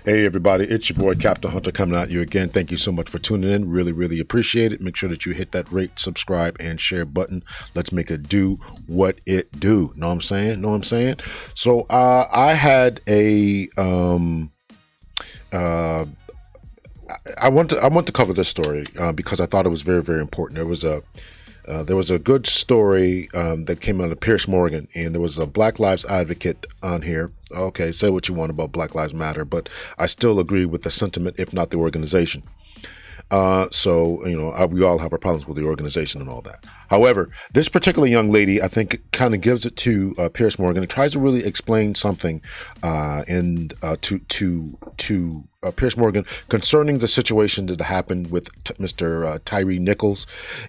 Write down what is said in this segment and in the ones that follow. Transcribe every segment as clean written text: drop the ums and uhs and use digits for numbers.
Hey everybody, it's your boy Captain Hunter coming at you again. Thank you so much for tuning in. Really appreciate it. Make sure that you hit that rate, subscribe, and share button. Let's make it do what it do. Know what I'm saying? So I had a I want to cover this story because I thought it was very important. There was a good story that came out of Piers Morgan, and there was a Black Lives advocate on here. Okay, say what you want about Black Lives Matter, but I still agree with the sentiment, if not the organization. So, we all have our problems with the organization and all that. However, this particular young lady, I think, kind of gives it to Piers Morgan. It tries to really explain something to Piers Morgan concerning the situation that happened with Mr. Tyre Nichols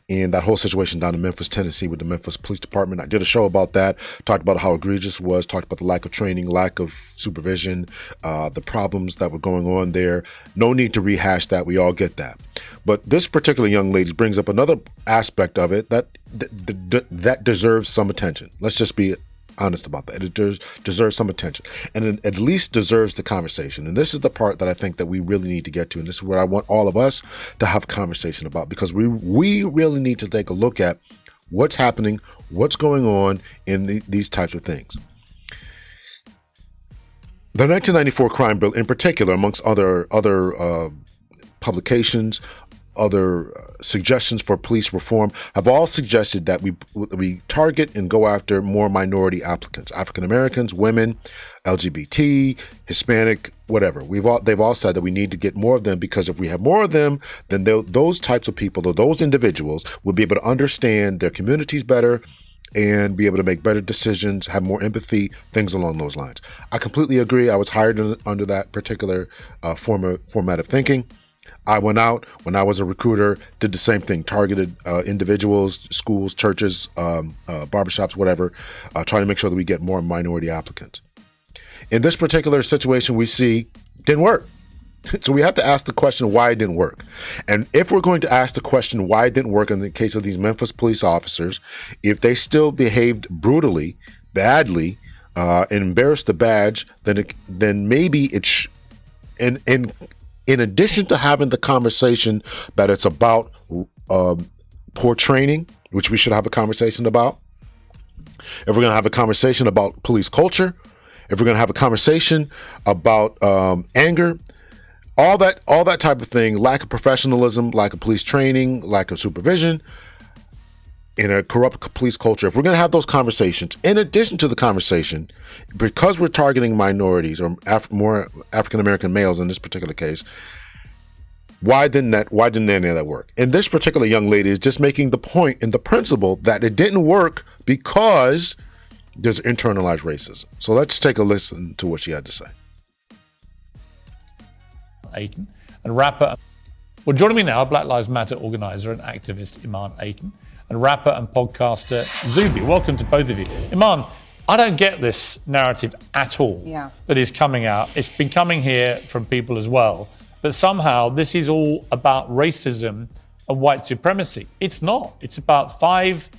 and that whole situation down in Memphis, Tennessee with the Memphis Police Department. I did a show about that, talked about how egregious it was, talked about the lack of training, lack of supervision, the problems that were going on there. No need to rehash that. We all get that. But this particular young lady brings up another aspect of it that deserves some attention. Let's just be honest about that. It deserves some attention, and it at least deserves the conversation. And this is the part that I think that we really need to get to, and this is where I want all of us to have a conversation about, because we really need to take a look at what's happening, what's going on in these types of things. The 1994 crime bill, in particular, amongst other publications, other suggestions for police reform, have all suggested that we target and go after more minority applicants, African Americans, women, LGBT, Hispanic, whatever. They've all said that we need to get more of them, because if we have more of them, then those types of people, or those individuals, will be able to understand their communities better and be able to make better decisions, have more empathy, things along those lines. I completely agree. I was hired under that particular format of thinking. I went out when I was a recruiter, did the same thing, targeted individuals, schools, churches, barbershops, whatever, trying to make sure that we get more minority applicants. In this particular situation, we see didn't work. So we have to ask the question why it didn't work. And if we're going to ask the question why it didn't work in the case of these Memphis police officers, if they still behaved brutally, badly, and embarrassed the badge, then maybe it's in addition to having the conversation that it's about poor training, which we should have a conversation about, if we're going to have a conversation about police culture, if we're going to have a conversation about anger, all that type of thing, lack of professionalism, lack of police training, lack of supervision, in a corrupt police culture, if we're going to have those conversations, in addition to the conversation, because we're targeting minorities or more African-American males in this particular case, why didn't any of that work? And this particular young lady is just making the point and the principle that it didn't work because there's internalized racism. So let's take a listen to what she had to say. Aiton, and rapper. Well, joining me now, Black Lives Matter organizer and activist Iman Aiton, and rapper and podcaster Zuby. Welcome to both of you. Iman, I don't get this narrative at all that is coming out. It's been coming here from people as well, that somehow this is all about racism and white supremacy. It's not. It's about 5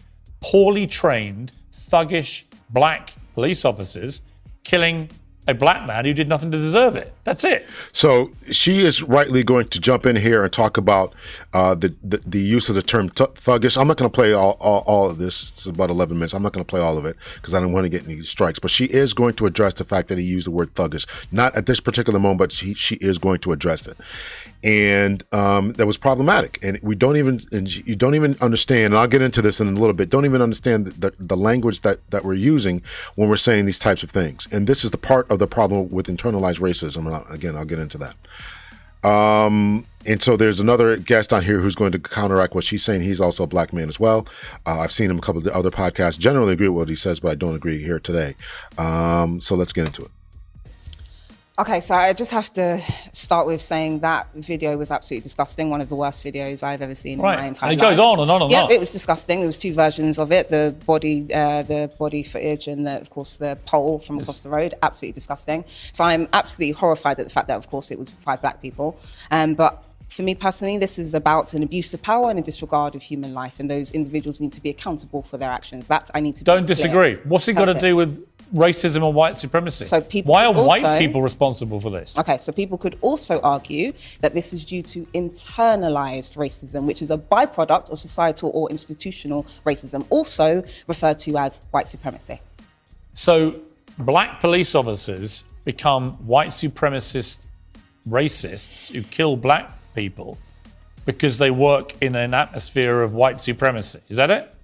poorly trained, thuggish black police officers killing a black man who did nothing to deserve it. That's it. So she is rightly going to jump in here and talk about the use of the term thuggish. I'm not going to play all of this. It's about 11 minutes. I'm not going to play all of it because I don't want to get any strikes. But she is going to address the fact that he used the word thuggish. Not at this particular moment, but she is going to address it. And that was problematic. And you don't even understand, and I'll get into this in a little bit, don't even understand the language that we're using when we're saying these types of things. And this is the part of the problem with internalized racism. And again, I'll get into that. And so there's another guest on here who's going to counteract what she's saying. He's also a black man as well. I've seen him a couple of the other podcasts. Generally agree with what he says, but I don't agree here today. So let's get into it. Okay, so I just have to start with saying that video was absolutely disgusting. One of the worst videos I've ever seen in my entire life. And it goes on and on and on. Yeah, it was disgusting. There was 2 versions of it: the body footage, and of course the pole from across the road. Absolutely disgusting. So I'm absolutely horrified at the fact that, of course, it was 5 black people. But for me personally, this is about an abuse of power and a disregard of human life, and those individuals need to be accountable for their actions. That I need to. Don't disagree. What's it got to do with racism and white supremacy? So people Why are also, white people responsible for this? Okay, so people could also argue that this is due to internalized racism, which is a byproduct of societal or institutional racism, also referred to as white supremacy. So black police officers become white supremacist racists who kill black people because they work in an atmosphere of white supremacy. Is that it?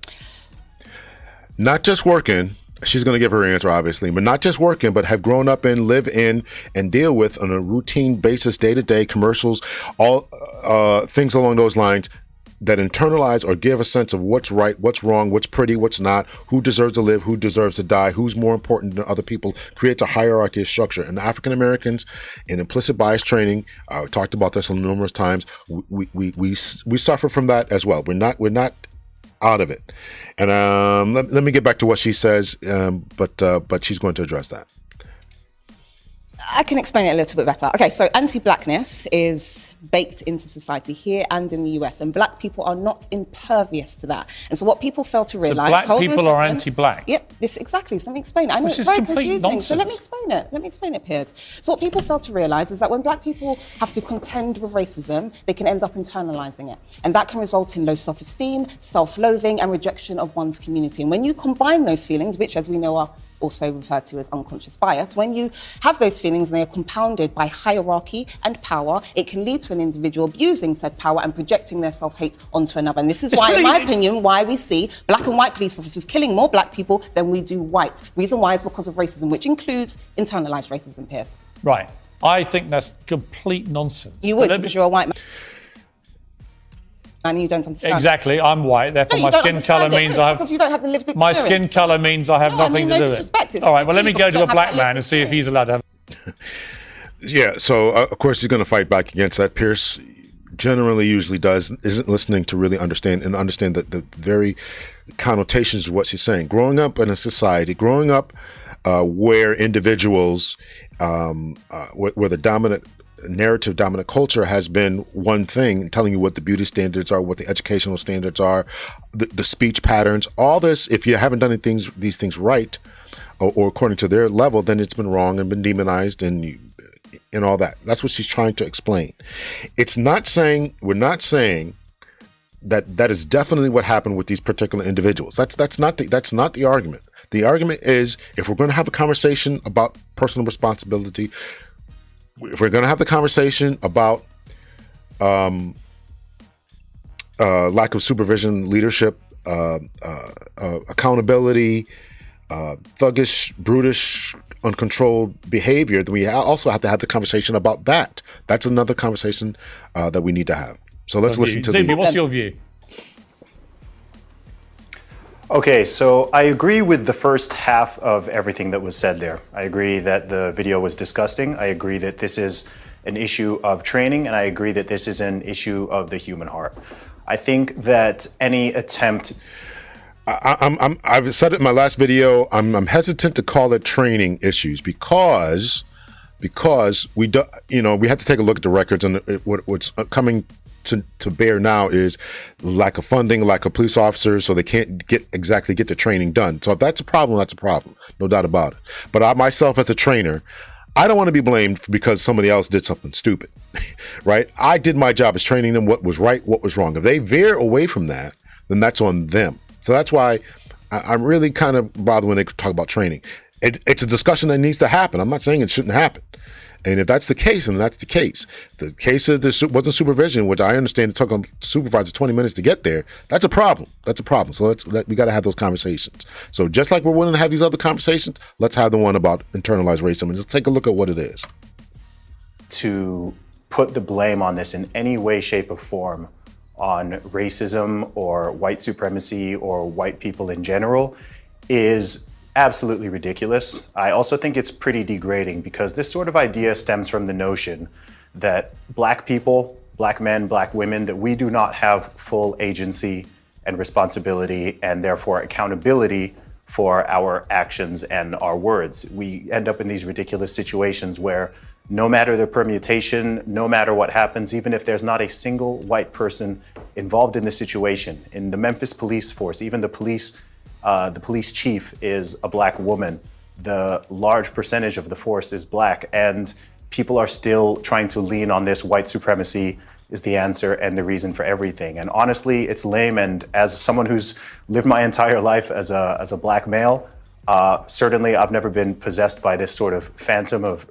Not just working. She's going to give her answer, obviously, but not just working, but have grown up in, live in, and deal with on a routine basis, day-to-day commercials, all things along those lines that internalize or give a sense of what's right, what's wrong, what's pretty, what's not, who deserves to live, who deserves to die, who's more important than other people, creates a hierarchy of structure. And African Americans in implicit bias training, I talked about this numerous times, we suffer from that as well. We're not out of it. And let me get back to what she says, but she's going to address that. I can explain it a little bit better. Okay, so anti-blackness is baked into society here and in the US, and black people are not impervious to that. And so what people fail to realize... So black people are anti-black? Yep, this exactly. So let me explain it. I know it's very confusing. So let me explain it, Piers. So what people fail to realize is that when black people have to contend with racism, they can end up internalizing it. And that can result in low self-esteem, self-loathing, and rejection of one's community. And when you combine those feelings, which as we know are also referred to as unconscious bias, when you have those feelings and they are compounded by hierarchy and power, it can lead to an individual abusing said power and projecting their self-hate onto another. And this is why, in my opinion, why we see black and white police officers killing more black people than we do white. Reason why is because of racism, which includes internalized racism, Piers. Right. I think that's complete nonsense. You would, because you're a white man. And you don't understand. Exactly, I'm white, therefore my skin colour means I have... Because you don't have the lived experience. My skin colour means I have nothing to do with it. All right, well, let me go to a black man and see if he's allowed to have... Yeah, so of course he's going to fight back against that. Pierce generally usually isn't listening to really understand that the very connotations of what she's saying. Growing up in a society, where individuals, where the dominant culture has been one thing, telling you what the beauty standards are, what the educational standards are, the speech patterns, all this. If you haven't done these things right or according to their level, then it's been wrong and been demonized and all that. That's what she's trying to explain. We're not saying that is definitely what happened with these particular individuals. That's not the argument. The argument is, if we're going to have a conversation about personal responsibility, if we're going to have the conversation about lack of supervision, leadership, accountability, thuggish, brutish, uncontrolled behavior, then we also have to have the conversation about that. That's another conversation that we need to have. So let's listen to Zuby, what's your view? Okay, so I agree with the first half of everything that was said there. I agree that the video was disgusting. I agree that this is an issue of training, and I agree that this is an issue of the human heart. I think that any attempt... I've said it in my last video, I'm hesitant to call it training issues because we do, we have to take a look at the records, and what's coming to bear now is lack of funding, lack of police officers, so they can't get the training done. So if that's a problem, that's a problem, no doubt about it. But I myself, as a trainer, I don't want to be blamed because somebody else did something stupid, right? I did my job as training them what was right, what was wrong. If they veer away from that, then that's on them. So that's why I'm really kind of bothered when they talk about training. It's a discussion that needs to happen. I'm not saying it shouldn't happen. And if that's the case, then that's the case. The case of there wasn't supervision, which I understand it took a supervisor 20 minutes to get there. That's a problem. That's a problem. So we got to have those conversations. So just like we're willing to have these other conversations, let's have the one about internalized racism and just take a look at what it is. To put the blame on this in any way, shape, or form on racism or white supremacy or white people in general is absolutely ridiculous. I also think it's pretty degrading because this sort of idea stems from the notion that black people, black men, black women, that we do not have full agency and responsibility and therefore accountability for our actions and our words. We end up in these ridiculous situations where no matter the permutation, no matter what happens, even if there's not a single white person involved in the situation, in the Memphis police force, even the police chief is a black woman. the large percentage of the force is black, and people are still trying to lean on this white supremacy is the answer and the reason for everything. And honestly, it's lame. And as someone who's lived my entire life as a black male, certainly I've never been possessed by this sort of phantom of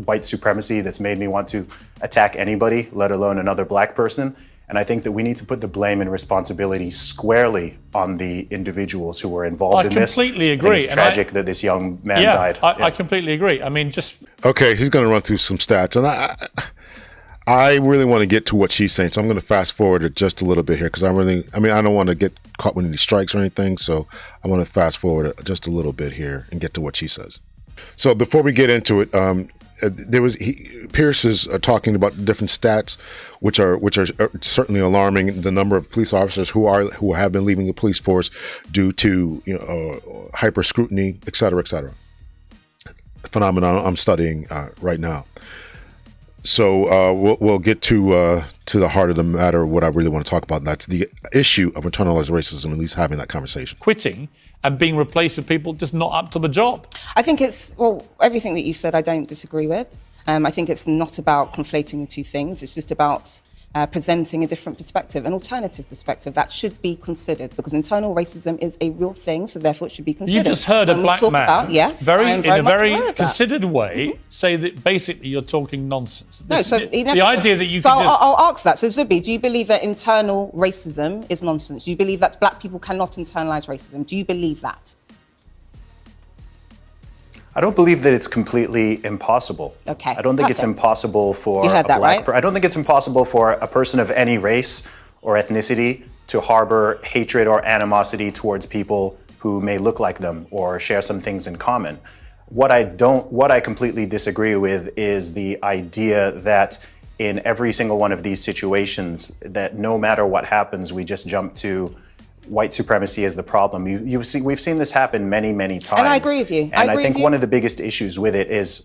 white supremacy that's made me want to attack anybody, let alone another black person. And I think that we need to put the blame and responsibility squarely on the individuals who were involved in this. I completely agree. I think it's tragic that this young man died. I completely agree. I mean, just... Okay, he's going to run through some stats. And I really want to get to what she's saying, so I'm going to fast forward it just a little bit here because I don't want to get caught with any strikes or anything, so I want to fast forward it just a little bit here and get to what she says. So before we get into it, Pierce is talking about different stats, which are certainly alarming. The number of police officers who have been leaving the police force due to hyper scrutiny, et cetera, et cetera. Phenomenon I'm studying right now. So we'll get to the heart of the matter, what I really want to talk about, and that's the issue of internalized racism, at least having that conversation. Quitting and being replaced with people just not up to the job. I think everything that you said I don't disagree with. I think it's not about conflating the two things. It's just about presenting a different perspective, an alternative perspective that should be considered, because internal racism is a real thing, so therefore it should be considered. You just heard a black man, in a very considered way, say that basically you're talking nonsense. The idea that you So I'll ask that. So Zubi, do you believe that internal racism is nonsense? Do you believe that black people cannot internalize racism? Do you believe that? I don't believe that it's completely impossible. Okay. I don't think it's impossible for I don't think it's impossible for a person of any race or ethnicity to harbor hatred or animosity towards people who may look like them or share some things in common. What I completely disagree with is the idea that in every single one of these situations, that no matter what happens, we just jump to white supremacy is the problem. We've seen this happen many, many times. And I agree with you. And I think one of the biggest issues with it is,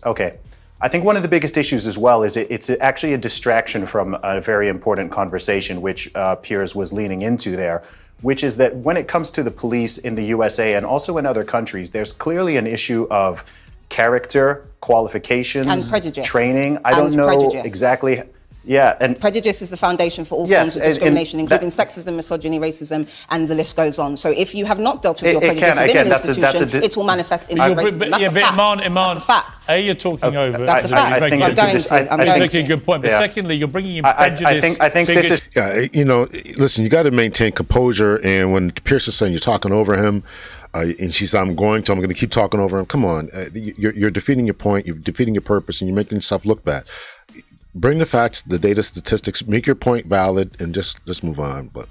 I think one of the biggest issues as well is it's actually a distraction from a very important conversation, which Piers was leaning into there, which is that when it comes to the police in the USA and also in other countries, there's clearly an issue of character, qualifications, and prejudice. Training. I don't know exactly. Yeah, and prejudice is the foundation for all forms of discrimination, including sexism, misogyny, racism, and the list goes on. So if you have not dealt with your prejudice within an institution, it will manifest in racism. That's a fact. That's a fact. You're talking over. That's a fact. I think I'm making a good point. But secondly, you're bringing in prejudice. I think this is... listen, you got to maintain composure. And when Pierce is saying you're talking over him, and she said, I'm going to keep talking over him. Come on. You're defeating your point. You're defeating your purpose, and you're making yourself look bad. Bring the facts, the data, statistics, make your point valid, and just move on. But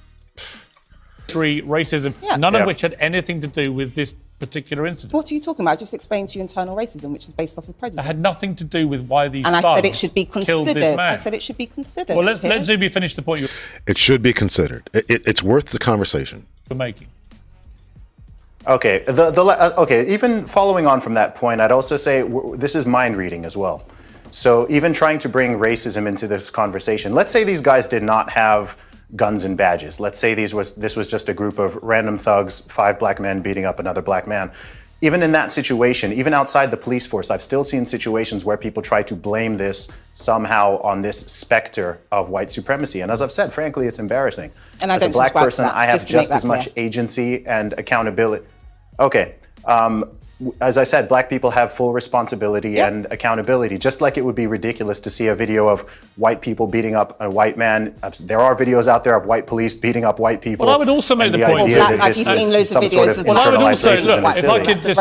racism, none of which had anything to do with this particular incident. What are you talking about? I just explained to you internal racism, which is based off of prejudice. It had nothing to do with why these and I said it should be considered. considered. I said it should be considered. Well, let Zubi finish the point it should be considered. It's worth the conversation you're making. Okay. Even following on from that point, I'd also say this is mind reading as well. So even trying to bring racism into this conversation, let's say these guys did not have guns and badges. Let's say this was just a group of random thugs, 5 black men beating up another black man. Even in that situation, even outside the police force, I've still seen situations where people try to blame this somehow on this specter of white supremacy. And as I've said, frankly, it's embarrassing. And as a black person, I have just as much agency and accountability. Okay. As I said, black people have full responsibility and accountability, just like it would be ridiculous to see a video of white people beating up a white man. There are videos out there of white police beating up white people. Well, I would also make the point. Have you seen loads of videos of well, I would also, look, if I could just,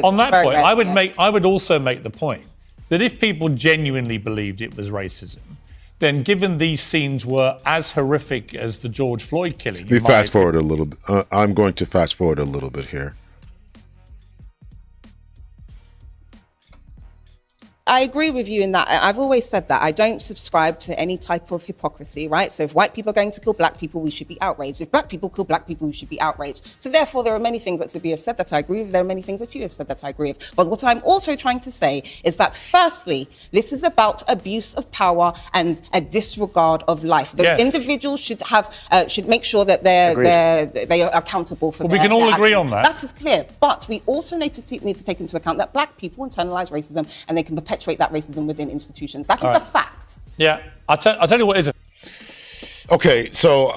on that point, I would also make the point that if people genuinely believed it was racism, then given these scenes were as horrific as the George Floyd killing... Let me fast forward a little bit. I'm going to fast forward a little bit here. I agree with you in that. I've always said that I don't subscribe to any type of hypocrisy, right? So if white people are going to kill black people, we should be outraged. If black people kill black people, we should be outraged. So therefore, there are many things that Subi have said that I agree with. There are many things that you have said that I agree with. But what I'm also trying to say is that firstly, this is about abuse of power and a disregard of life. Those individuals should make sure that they are accountable for we can all agree on that. That is clear. But we also need to take into account that black people internalize racism and they can perpetuate that racism within institutions. That is a fact. Yeah, I'll tell you what is a Okay, so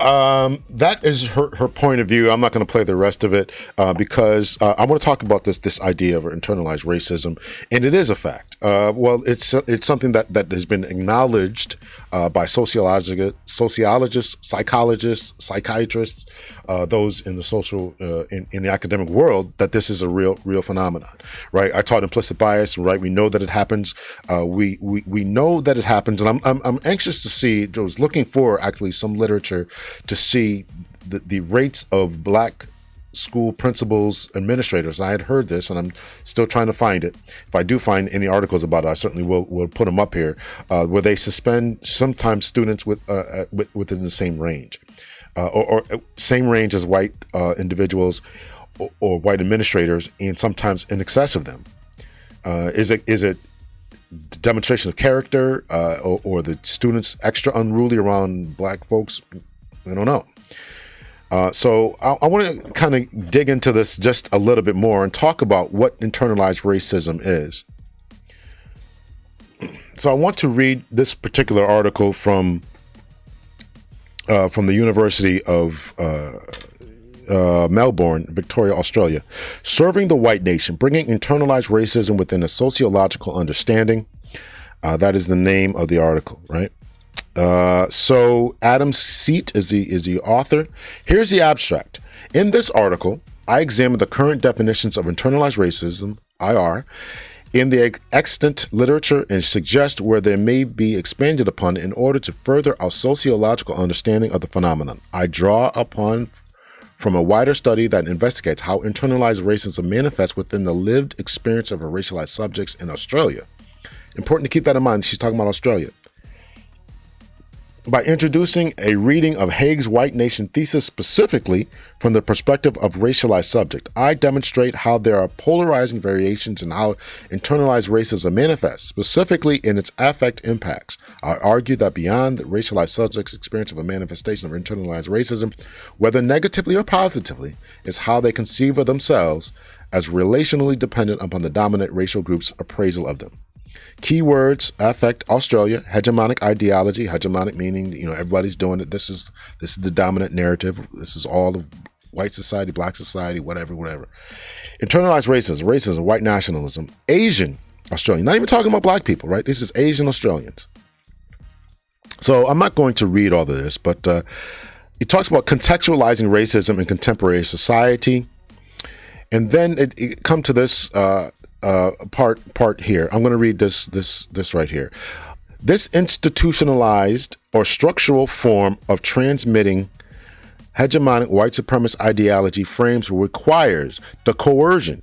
that is her point of view. I'm not going to play the rest of it because I want to talk about this idea of internalized racism, and it is a fact. Well, it's something that has been acknowledged by sociologists, psychologists, psychiatrists, those in the social in the academic world, that this is a real phenomenon. Right? I taught implicit bias. Right? We know that it happens. We know that it happens, and I'm anxious to see. I was looking for actually some literature to see the rates of black school principals, administrators. And I had heard this, and I'm still trying to find it. If I do find any articles about it, I certainly will put them up here, where they suspend sometimes students within the same range, or same range as white individuals or white administrators, and sometimes in excess of them. Is it demonstration of character, or the students extra unruly around black folks? I don't know. So I want to kind of dig into this just a little bit more and talk about what internalized racism is. So I want to read this particular article from the University of Melbourne, Victoria, Australia. Serving the White Nation, Bringing Internalized Racism Within a Sociological Understanding. That is the name of the article, right? So Adam Seat is the author. Here's the abstract. In this article, I examine the current definitions of internalized racism, IR, in the extant literature and suggest where they may be expanded upon in order to further our sociological understanding of the phenomenon. I draw upon from a wider study that investigates how internalized racism manifests within the lived experience of racialized subjects in Australia. Important to keep that in mind. She's talking about Australia. By introducing a reading of Haig's White Nation thesis specifically from the perspective of racialized subject, I demonstrate how there are polarizing variations in how internalized racism manifests, specifically in its affect impacts. I argue that beyond the racialized subject's experience of a manifestation of internalized racism, whether negatively or positively, is how they conceive of themselves as relationally dependent upon the dominant racial group's appraisal of them. Keywords: affect, Australia, hegemonic ideology, hegemonic meaning, everybody's doing it. This is the dominant narrative. This is all of white society, black society, whatever. Internalized racism, white nationalism, Asian Australian. Not even talking about black people, right? This is Asian Australians. So I'm not going to read all of this, but it talks about contextualizing racism in contemporary society. And then it come to this part here. I'm going to read this right here. This institutionalized or structural form of transmitting hegemonic white supremacist ideology frames requires the coercion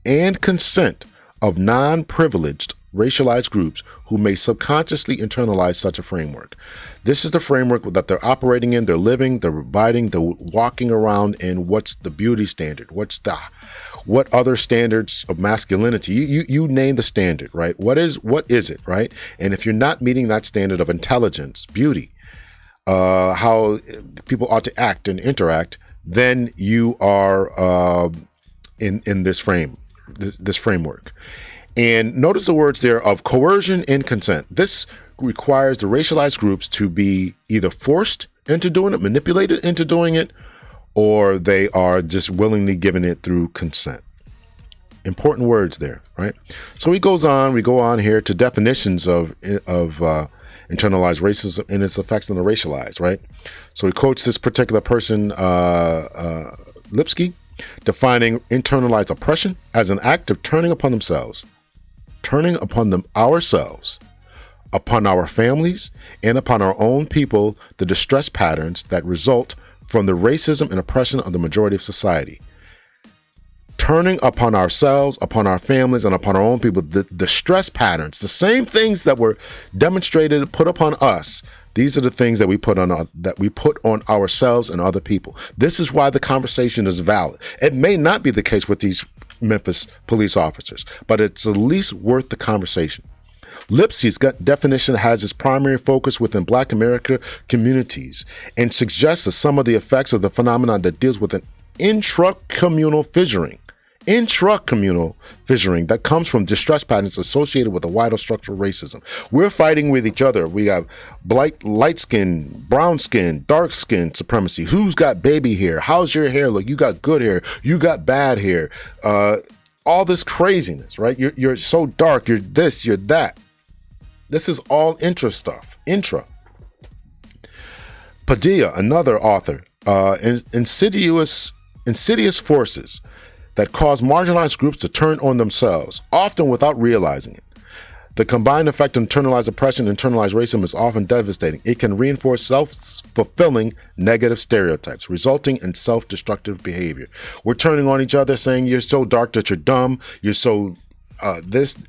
and consent of non-privileged racialized groups who may subconsciously internalize such a framework. This is the framework that they're operating in, they're living, they're abiding, they're walking around in. What's the beauty standard? What other standards of masculinity? You name the standard, right? What is it, right? And if you're not meeting that standard of intelligence, beauty, how people ought to act and interact, then you are in this framework. And notice the words there of coercion and consent. This requires the racialized groups to be either forced into doing it, manipulated into doing it, or they are just willingly given it through consent. Important words there, right? So we go on here to definitions of internalized racism and its effects on the racialized, right? So he quotes this particular person, Lipsky, defining internalized oppression as an act of turning upon ourselves, upon our families, and upon our own people, the distress patterns that result from the racism and oppression of the majority of society. turning upon ourselves, upon our families, and upon our own people, the stress patterns, the same things that were demonstrated, put upon us. These are the things that we put on ourselves and other people. This is why the conversation is valid. It may not be the case with these Memphis police officers, but it's at least worth the conversation. Lipsy's definition has its primary focus within Black America communities and suggests that some of the effects of the phenomenon that deals with an intracommunal fissuring that comes from distress patterns associated with a wider structural racism. We're fighting with each other. We have light skin, brown skin, dark skin supremacy. Who's got baby hair? How's your hair look? You got good hair. You got bad hair. All this craziness, right? You're so dark. You're this, you're that. This is all intra stuff. Padilla, another author, insidious forces that cause marginalized groups to turn on themselves, often without realizing it. The combined effect of internalized oppression and internalized racism is often devastating. It can reinforce self-fulfilling negative stereotypes, resulting in self-destructive behavior. We're turning on each other, saying you're so dark that you're dumb, you're so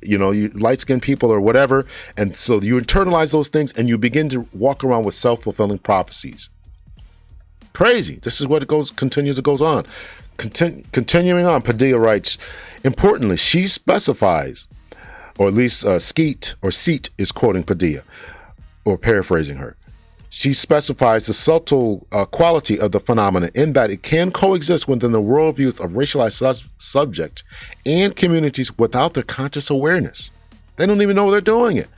you light-skinned people or whatever, and so you internalize those things and you begin to walk around with self-fulfilling prophecies. Crazy. This is what it goes on. Continuing on, Padilla writes, importantly, she specifies, or at least Skeet is quoting Padilla, or paraphrasing her. She specifies the subtle quality of the phenomenon in that it can coexist within the worldviews of racialized subjects and communities without their conscious awareness. They don't even know they're doing it.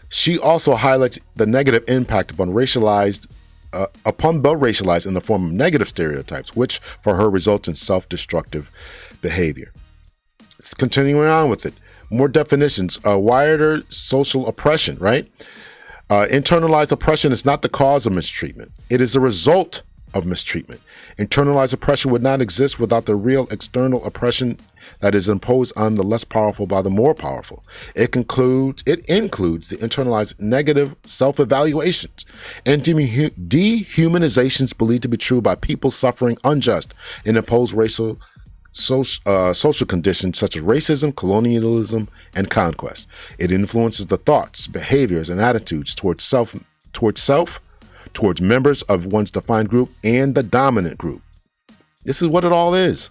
She also highlights the negative impact upon the racialized in the form of negative stereotypes, which for her results in self-destructive behavior. Continuing on with it, more definitions. Wider social oppression, right? Internalized oppression is not the cause of mistreatment. It is a result of mistreatment. Internalized oppression would not exist without the real external oppression that is imposed on the less powerful by the more powerful. It includes the internalized negative self-evaluations and dehumanizations believed to be true by people suffering unjust and imposed social conditions such as racism, colonialism, and conquest. It influences the thoughts, behaviors, and attitudes towards self, towards members of one's defined group and the dominant group. This is what it all is.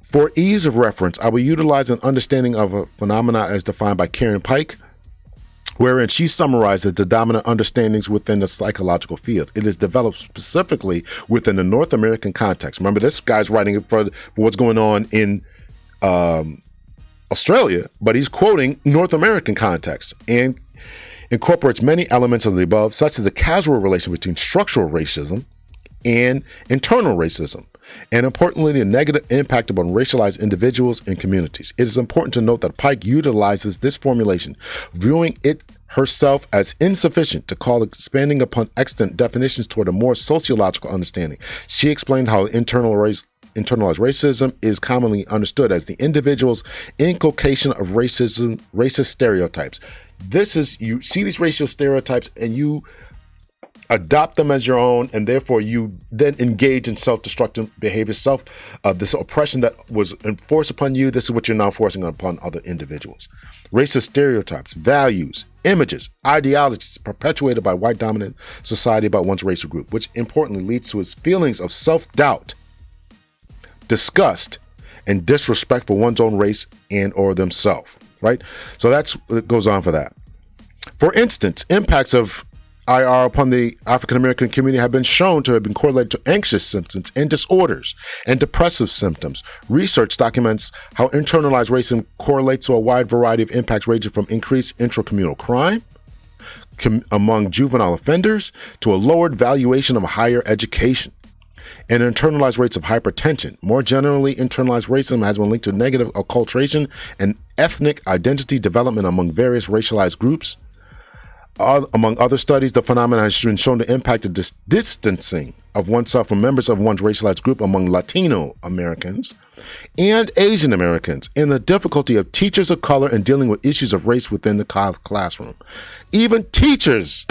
For ease of reference, I will utilize an understanding of a phenomena as defined by Karen Pike, wherein she summarizes the dominant understandings within the psychological field. It is developed specifically within the North American context. Remember, this guy's writing for what's going on in Australia, but he's quoting North American context and incorporates many elements of the above, such as the causal relation between structural racism and internal racism, and importantly, the negative impact upon racialized individuals and communities. It is important to note that Pike utilizes this formulation, viewing it herself as insufficient to call expanding upon extant definitions toward a more sociological understanding. She explained how internalized racism is commonly understood as the individual's inculcation of racist stereotypes. This is, you see these racial stereotypes and you adopt them as your own, and therefore you then engage in self-destructive behavior, this oppression that was enforced upon you. This is what you're now forcing upon other individuals. Racist stereotypes, values, images, ideologies perpetuated by white dominant society about one's racial group, which importantly leads to his feelings of self-doubt, disgust, and disrespect for one's own race and or themselves, right? So that's what goes on for that. For instance, impacts of IR upon the African American community have been shown to have been correlated to anxious symptoms and disorders and depressive symptoms. Research documents how internalized racism correlates to a wide variety of impacts ranging from increased intracommunal crime among juvenile offenders to a lowered valuation of higher education and internalized rates of hypertension. More generally, internalized racism has been linked to negative acculturation and ethnic identity development among various racialized groups. Among other studies, the phenomenon has been shown to impact the distancing of oneself from members of one's racialized group among Latino Americans and Asian Americans, and the difficulty of teachers of color in dealing with issues of race within the classroom. Even teachers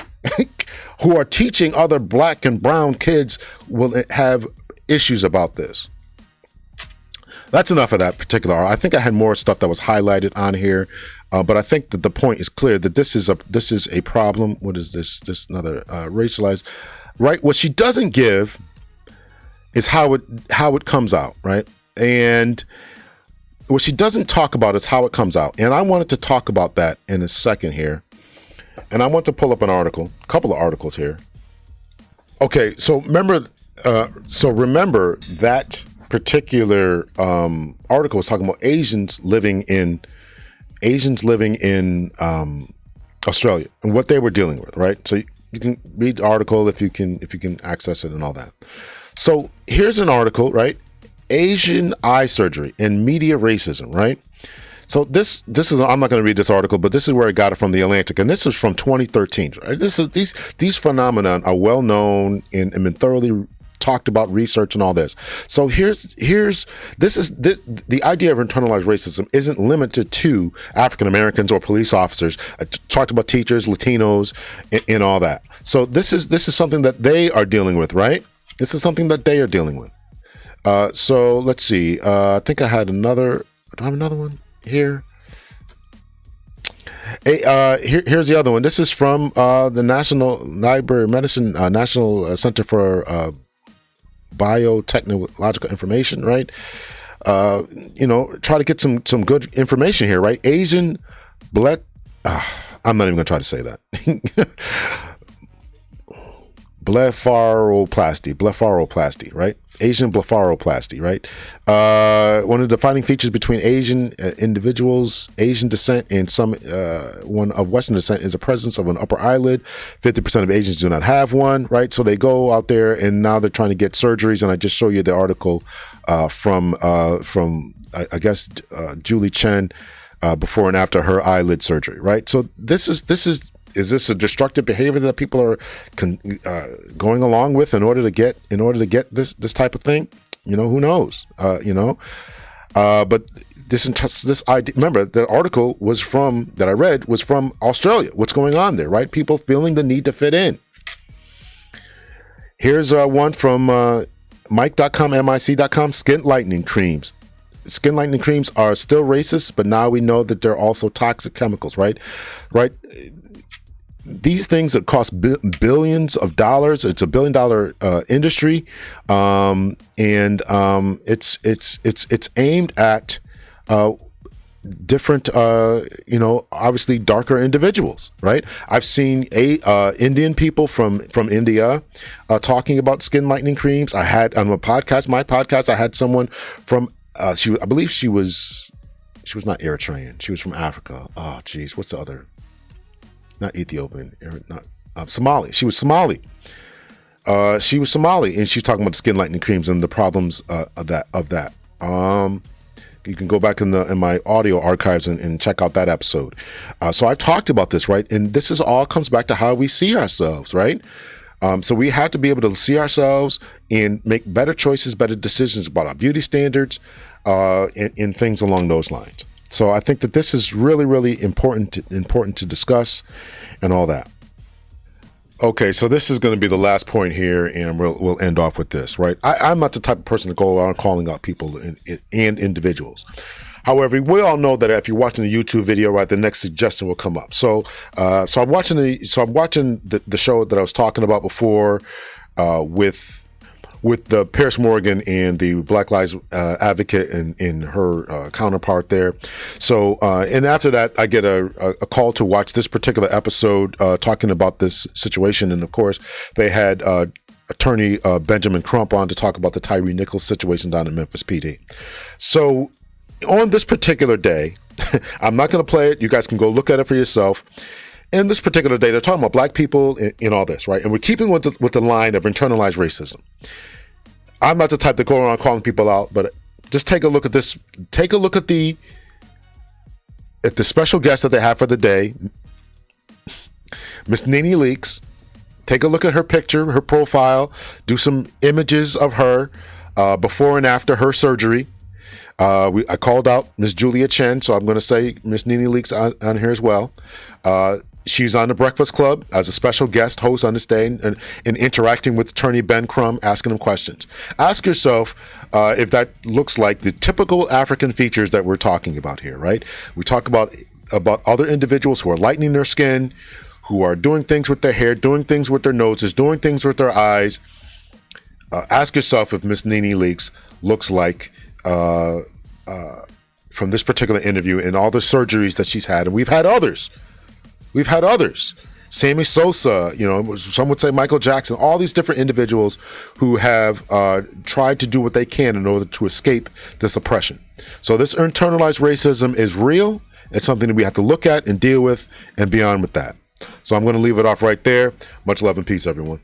who are teaching other black and brown kids will have issues about this. That's enough of that particular. I think I had more stuff that was highlighted on here, but I think that the point is clear that this is a problem. What is this? This another racialized, right? What she doesn't give is how it comes out, right? And what she doesn't talk about is how it comes out. And I wanted to talk about that in a second here. And I want to pull up an article, a couple of articles here. Okay, so remember that particular article was talking about Asians living in Australia and what they were dealing with, right? So you can read the article if you can access it and all that. So here's an article, right? Asian eye surgery and media racism, right? So this is, I'm not going to read this article, but this is where I got it from, The Atlantic, and this is from 2013. Right? These phenomenon are well known and been thoroughly talked about, research and all this. So the idea of internalized racism isn't limited to African Americans or police officers. I talked about teachers, Latinos, and all that. So this is something that they are dealing with, right? This is something that they are dealing with. So let's see. I think I had another. Do I have another one here? Hey, here's the other one. This is from the National Library of Medicine, National Center for Biotechnological Information, right? Try to get some good information here, right? Asian I'm not even going to try to say that. Blepharoplasty, right? Asian blepharoplasty, right? One of the defining features between Asian individuals, Asian descent, and one of Western descent is the presence of an upper eyelid. 50% of Asians do not have one, right? So they go out there and now they're trying to get surgeries. And I just show you the article from I guess Julie Chen before and after her eyelid surgery, right? So is this a destructive behavior that people are going along with in order to get this type of thing? Who knows? But this idea. Remember, the article that I read was from Australia. What's going on there, right? People feeling the need to fit in. Here's one from Mike.com, MIC.com. Skin lightening creams. Skin lightening creams are still racist, but now we know that they're also toxic chemicals, right? Right. These things that cost billions of dollars. It's $1 billion industry, and it's aimed at different, obviously darker individuals, right? I've seen Indian people from India talking about skin lightening creams. I had on my podcast, I had someone from I believe she was not Eritrean. She was from Africa. Oh, geez, what's the other? Not Ethiopian, not Somali. She was Somali. And she's talking about skin lightening creams and the problems of that. You can go back in my audio archives and check out that episode. So I talked about this, right? And this is all comes back to how we see ourselves, right? So we have to be able to see ourselves and make better choices, better decisions about our beauty standards, and things along those lines. So I think that this is really, really important to discuss and all that. Okay, so this is going to be the last point here, and we'll end off with this, right? I'm not the type of person to go around calling out people and individuals. However, we all know that if you're watching the YouTube video, right, the next suggestion will come up. So I'm watching the show that I was talking about before, with the Pierce Morgan and the Black Lives advocate and her counterpart there. So, and after that, I get a call to watch this particular episode talking about this situation. And of course, they had attorney Benjamin Crump on to talk about the Tyrenichols situation down in memphispd. So on this particular day, I'm not going to play it. You guys can go look at it for yourself. In this particular day, they're talking about black people in all this, right? And we're keeping with the line of internalized racism. I'm not the type to go around calling people out, but just take a look at this. Take a look at the special guest that they have for the day, Miss Nene Leakes. Take a look at her picture, her profile. Do some images of her before and after her surgery. I called out Miss Julia Chen, so I'm going to say Miss Nene Leakes on here as well. She's on the Breakfast Club as a special guest host on the stage and interacting with attorney Ben Crumb, asking him questions. Ask yourself if that looks like the typical African features that we're talking about here, right? We talk about other individuals who are lightening their skin, who are doing things with their hair, doing things with their noses, doing things with their eyes. Ask yourself if Miss Nene Leakes looks like from this particular interview and all the surgeries that she's had. And we've had others. Sammy Sosa, some would say Michael Jackson, all these different individuals who have tried to do what they can in order to escape this oppression. So this internalized racism is real. It's something that we have to look at and deal with and beyond with that. So I'm going to leave it off right there. Much love and peace, everyone.